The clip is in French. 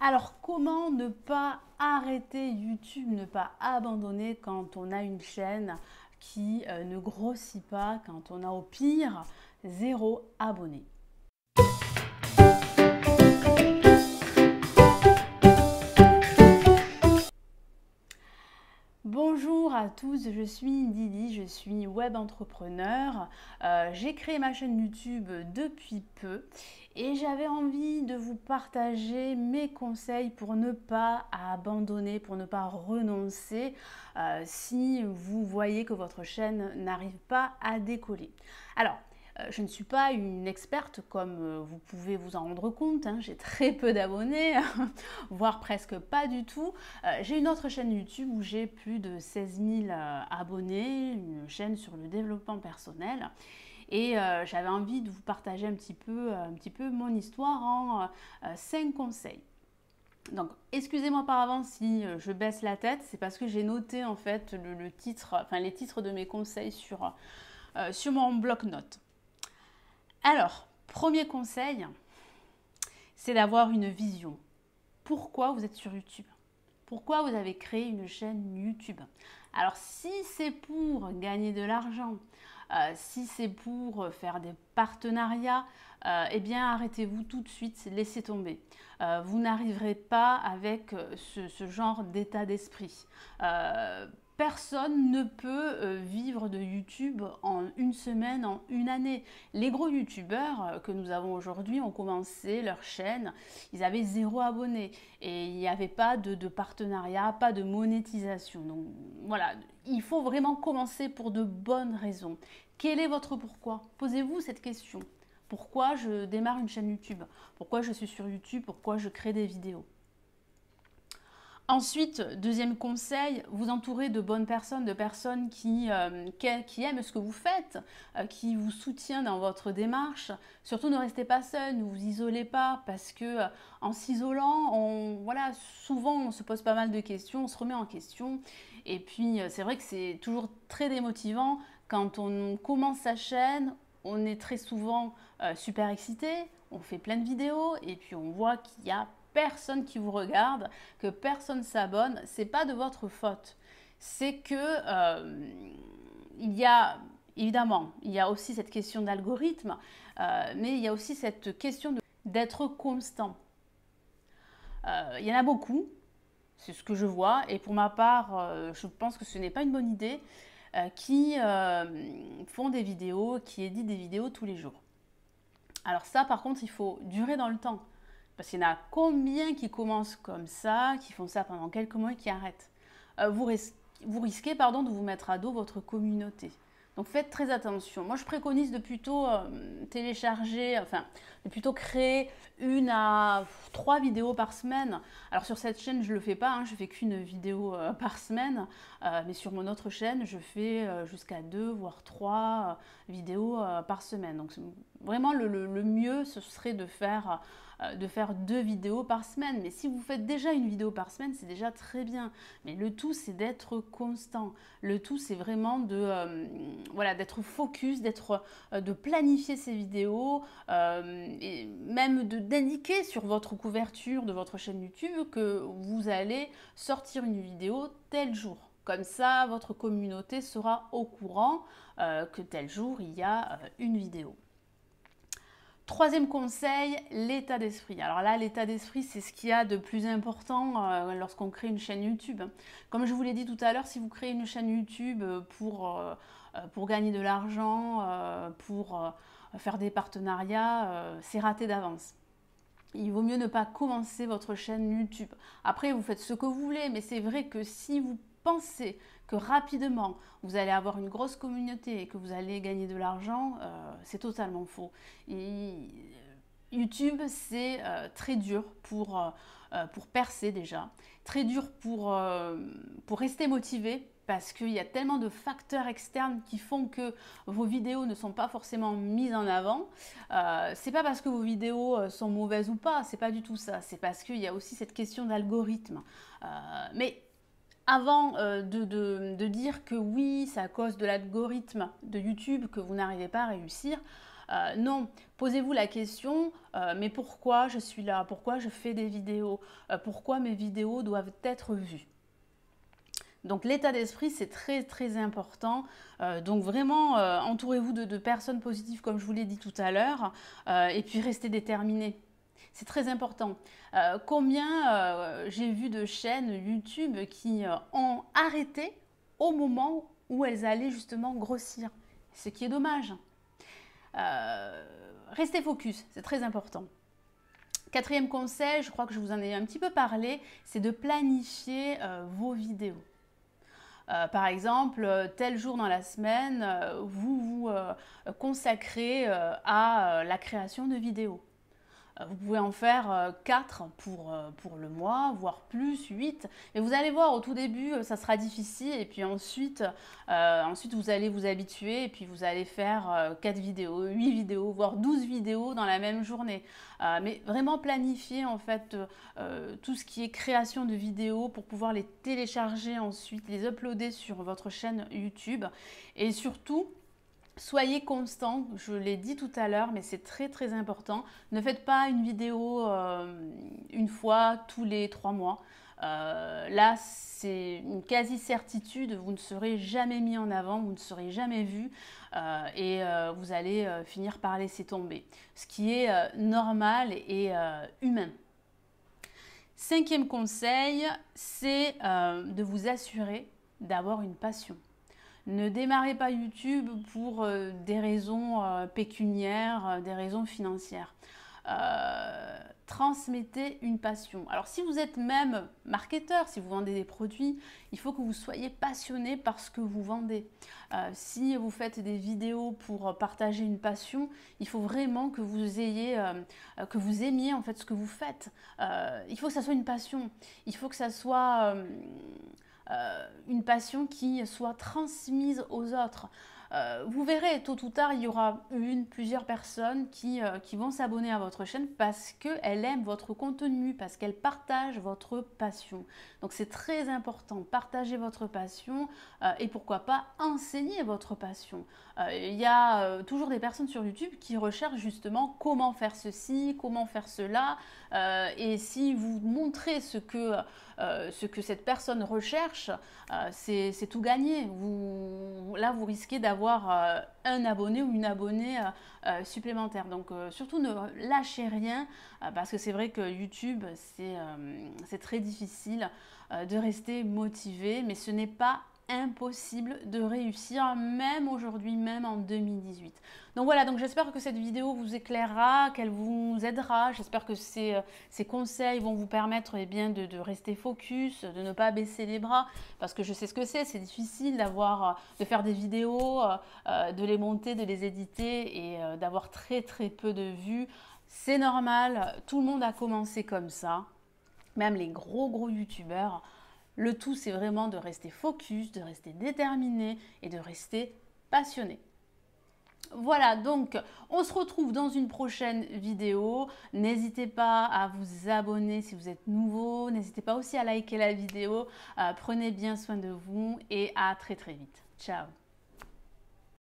Alors, comment ne pas arrêter YouTube, ne pas abandonner quand on a une chaîne qui ne grossit pas, quand on a au pire 0 abonné? Bonjour à tous, je suis Didi, je suis web entrepreneur. J'ai créé ma chaîne YouTube depuis peu et j'avais envie de vous partager mes conseils pour ne pas abandonner, pour ne pas renoncer si vous voyez que votre chaîne n'arrive pas à décoller. Alors, je ne suis pas une experte comme vous pouvez vous en rendre compte, hein. J'ai très peu d'abonnés, voire presque pas du tout. J'ai une autre chaîne YouTube où j'ai plus de 16 000 abonnés, une chaîne sur le développement personnel. Et j'avais envie de vous partager un petit peu mon histoire en 5 conseils. Donc, excusez-moi par avance si je baisse la tête, c'est parce que j'ai noté en fait le titre, enfin les titres de mes conseils sur mon bloc-notes. Alors, premier conseil, c'est d'avoir une vision. Pourquoi vous êtes sur YouTube? Pourquoi vous avez créé une chaîne YouTube? Alors, si c'est pour gagner de l'argent, si c'est pour faire des partenariats, eh bien arrêtez-vous tout de suite, laissez tomber. Vous n'arriverez pas avec ce genre d'état d'esprit. Personne ne peut vivre de YouTube en une semaine, en une année. Les gros youtubeurs que nous avons aujourd'hui ont commencé leur chaîne, ils avaient 0 abonné et il n'y avait pas de partenariat, pas de monétisation. Donc voilà, il faut vraiment commencer pour de bonnes raisons. Quel est votre pourquoi? Posez-vous cette question. Pourquoi je démarre une chaîne YouTube? Pourquoi je suis sur YouTube? Pourquoi je crée des vidéos? Ensuite, deuxième conseil, vous entourez de bonnes personnes, de personnes qui aiment ce que vous faites, qui vous soutiennent dans votre démarche. Surtout, ne restez pas seul, ne vous isolez pas, parce que en s'isolant, voilà, souvent on se pose pas mal de questions, on se remet en question. Et puis, c'est vrai que c'est toujours très démotivant quand on commence sa chaîne. On est très souvent super excité, on fait plein de vidéos et puis on voit qu'il y a personne qui vous regarde, que personne s'abonne. C'est pas de votre faute. C'est que il y a évidemment, il y a aussi cette question d'algorithme, mais il y a aussi cette question d'être constant. Il y en a beaucoup, c'est ce que je vois, et pour ma part, je pense que ce n'est pas une bonne idée, qui font des vidéos, qui éditent des vidéos tous les jours. Alors ça, par contre, il faut durer dans le temps. Parce qu'il y en a combien qui commencent comme ça, qui font ça pendant quelques mois et qui arrêtent. Vous risquez de vous mettre à dos votre communauté. Donc faites très attention. Moi, je préconise de plutôt de plutôt créer 1 à 3 vidéos par semaine. Alors sur cette chaîne, je ne le fais pas, hein, je fais qu'une vidéo par semaine. Mais sur mon autre chaîne, je fais jusqu'à 2 voire 3 vidéos par semaine. Donc vraiment, le mieux, ce serait de faire 2 vidéos par semaine. Mais si vous faites déjà une vidéo par semaine, c'est déjà très bien. Mais le tout, c'est d'être constant. Le tout, c'est vraiment d'être focus, de planifier ces vidéos et même d'indiquer sur votre couverture de votre chaîne YouTube que vous allez sortir une vidéo tel jour. Comme ça, votre communauté sera au courant que tel jour, il y a une vidéo. Troisième conseil, l'état d'esprit. Alors là, l'état d'esprit, c'est ce qu'il y a de plus important lorsqu'on crée une chaîne YouTube. Comme je vous l'ai dit tout à l'heure, si vous créez une chaîne YouTube pour gagner de l'argent, pour faire des partenariats, c'est raté d'avance. Il vaut mieux ne pas commencer votre chaîne YouTube. Après, vous faites ce que vous voulez, mais c'est vrai que si vous pensez que rapidement vous allez avoir une grosse communauté et que vous allez gagner de l'argent, c'est totalement faux. YouTube, c'est très dur pour percer déjà, très dur pour rester motivé parce qu'il y a tellement de facteurs externes qui font que vos vidéos ne sont pas forcément mises en avant. C'est pas parce que vos vidéos sont mauvaises ou pas, c'est pas du tout ça. C'est parce qu'il y a aussi cette question d'algorithme. Mais avant de dire que oui, c'est à cause de l'algorithme de YouTube que vous n'arrivez pas à réussir, Non, posez-vous la question, mais pourquoi je suis là? Pourquoi je fais des vidéos? Pourquoi mes vidéos doivent être vues? Donc l'état d'esprit, c'est très très important. Donc vraiment, entourez-vous de personnes positives comme je vous l'ai dit tout à l'heure, et puis restez déterminés. C'est très important. Combien j'ai vu de chaînes YouTube qui ont arrêté au moment où elles allaient justement grossir, ce qui est dommage. Restez focus, c'est très important. Quatrième conseil, je crois que je vous en ai un petit peu parlé, c'est de planifier vos vidéos. Par exemple, tel jour dans la semaine, vous vous consacrez à la création de vidéos. Vous pouvez en faire 4 pour le mois, voire plus, 8. Mais vous allez voir, au tout début, ça sera difficile. Et puis ensuite, vous allez vous habituer. Et puis vous allez faire 4 vidéos, 8 vidéos, voire 12 vidéos dans la même journée. Mais vraiment planifier en fait tout ce qui est création de vidéos pour pouvoir les télécharger ensuite, les uploader sur votre chaîne YouTube. Et surtout, soyez constant, je l'ai dit tout à l'heure, mais c'est très très important. Ne faites pas une vidéo une fois tous les 3 mois. Là, c'est une quasi-certitude, vous ne serez jamais mis en avant, vous ne serez jamais vu et vous allez finir par laisser tomber. Ce qui est normal et humain. Cinquième conseil, c'est de vous assurer d'avoir une passion. Ne démarrez pas YouTube pour des raisons pécuniaires, des raisons financières. Transmettez une passion. Alors si vous êtes même marketeur, si vous vendez des produits, il faut que vous soyez passionné par ce que vous vendez. Si vous faites des vidéos pour partager une passion, il faut vraiment que vous aimiez en fait ce que vous faites. Il faut que ça soit une passion. Il faut que ça soit une passion qui soit transmise aux autres. Vous verrez, tôt ou tard, il y aura plusieurs personnes qui vont s'abonner à votre chaîne parce qu'elles aiment votre contenu, parce qu'elles partagent votre passion. Donc c'est très important, partagez votre passion et pourquoi pas enseigner votre passion. Il y a toujours des personnes sur YouTube qui recherchent justement comment faire ceci, comment faire cela. Et si vous montrez ce que cette personne recherche, c'est tout gagné. Là, vous risquez d'avoir un abonné ou une abonnée supplémentaire. Donc, surtout ne lâchez rien parce que c'est vrai que YouTube, c'est très difficile de rester motivé, mais ce n'est pas impossible de réussir, même aujourd'hui, même en 2018. Donc voilà, donc j'espère que cette vidéo vous éclairera, qu'elle vous aidera. J'espère que ces conseils vont vous permettre de rester focus, de ne pas baisser les bras, parce que je sais ce que c'est difficile de faire des vidéos, de les monter, de les éditer et d'avoir très très peu de vues. C'est normal, tout le monde a commencé comme ça, même les gros youtubeurs. Le tout, c'est vraiment de rester focus, de rester déterminé et de rester passionné. Voilà, donc on se retrouve dans une prochaine vidéo. N'hésitez pas à vous abonner si vous êtes nouveau. N'hésitez pas aussi à liker la vidéo. Prenez bien soin de vous et à très très vite. Ciao.